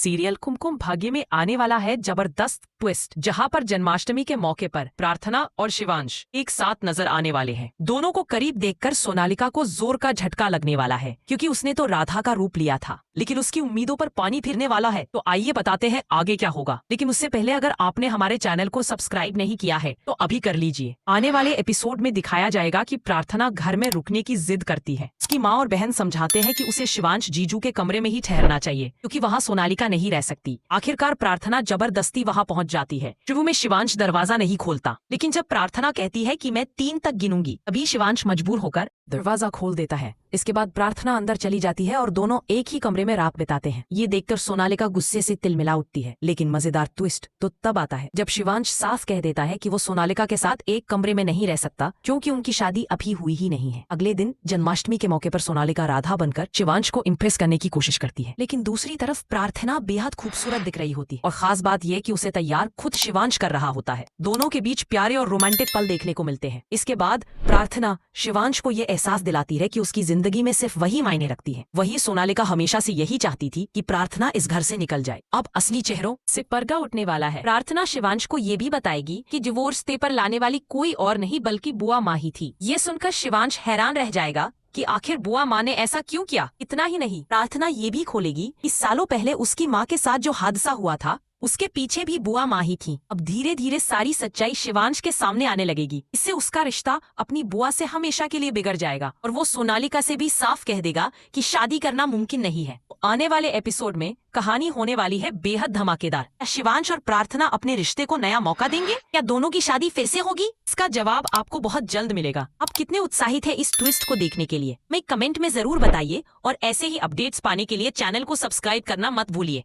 Serial Kumkum Bhagya में आने वाला है जबरदस्त ट्विस्ट, जहां पर जन्माष्टमी के मौके पर प्रार्थना और शिवांश एक साथ नजर आने वाले हैं। दोनों को करीब देखकर सोनालिका को जोर का झटका लगने वाला है, क्योंकि उसने तो राधा का रूप लिया था, लेकिन उसकी उम्मीदों पर पानी फिरने वाला है। तो आइए बताते हैं आगे क्या होगा। लेकिन उससे पहले अगर आपने हमारे चैनल को सब्सक्राइब नहीं किया है तो अभी कर लीजिए। आने वाले एपिसोड में दिखाया जाएगा कि प्रार्थना घर में रुकने की जिद करती है। उसकी माँ और बहन समझाते हैं कि उसे शिवांश जीजू के कमरे में ही ठहरना चाहिए, क्योंकि वहाँ सोनालिका नहीं रह सकती। आखिरकार प्रार्थना जबरदस्ती वहाँ पहुँच जाती है। शुरू में शिवांश दरवाजा नहीं खोलता, लेकिन जब प्रार्थना कहती है कि मैं 3 तक गिनूंगी, तभी शिवांश मजबूर होकर दरवाजा खोल देता है। इसके बाद प्रार्थना अंदर चली जाती है और दोनों एक ही कमरे में रात बिताते हैं। ये देखकर सोनालिका गुस्से से तिलमिला उठती है। लेकिन मजेदार ट्विस्ट तो तब आता है जब शिवांश साफ कह देता है कि वो सोनालिका के साथ एक कमरे में नहीं रह सकता, क्योंकि उनकी शादी अभी हुई ही नहीं है। अगले दिन जन्माष्टमी के मौके पर सोनालिका राधा बनकर शिवांश को इम्प्रेस करने की कोशिश करती है, लेकिन दूसरी तरफ प्रार्थना बेहद खूबसूरत दिख रही होती है। और खास बात यह कि उसे तैयार खुद शिवांश कर रहा होता है। दोनों के बीच प्यारे और रोमांटिक पल देखने को मिलते हैं। इसके बाद प्रार्थना शिवांश को ये एहसास दिलाती है कि उसकी जिंदगी में सिर्फ वही मायने रखती है। वही सोनालिका हमेशा से यही चाहती थी कि प्रार्थना इस घर से निकल जाए। अब असली चेहरों से पर्दा उठने वाला है। प्रार्थना शिवांश को ये भी बताएगी कि डिवोर्स पेपर लाने वाली कोई और नहीं बल्कि बुआ माँ ही थी। ये सुनकर शिवांश हैरान रह जाएगा कि आखिर बुआ माँ ने ऐसा क्यों किया। इतना ही नहीं, प्रार्थना ये भी खोलेगी कि सालों पहले उसकी माँ के साथ जो हादसा हुआ था उसके पीछे भी बुआ माँ ही थी। अब धीरे धीरे सारी सच्चाई शिवांश के सामने आने लगेगी। इससे उसका रिश्ता अपनी बुआ से हमेशा के लिए बिगड़ जाएगा और वो सोनालिका से भी साफ कह देगा कि शादी करना मुमकिन नहीं है। आने वाले एपिसोड में कहानी होने वाली है बेहद धमाकेदार। क्या शिवांश और प्रार्थना अपने रिश्ते को नया मौका देंगे? क्या दोनों की शादी फिर से होगी? इसका जवाब आपको बहुत जल्द मिलेगा। आप कितने उत्साहित हैं इस ट्विस्ट को देखने के लिए? मैं कमेंट में जरूर बताइए और ऐसे ही अपडेट्स पाने के लिए चैनल को सब्सक्राइब करना मत भूलिए।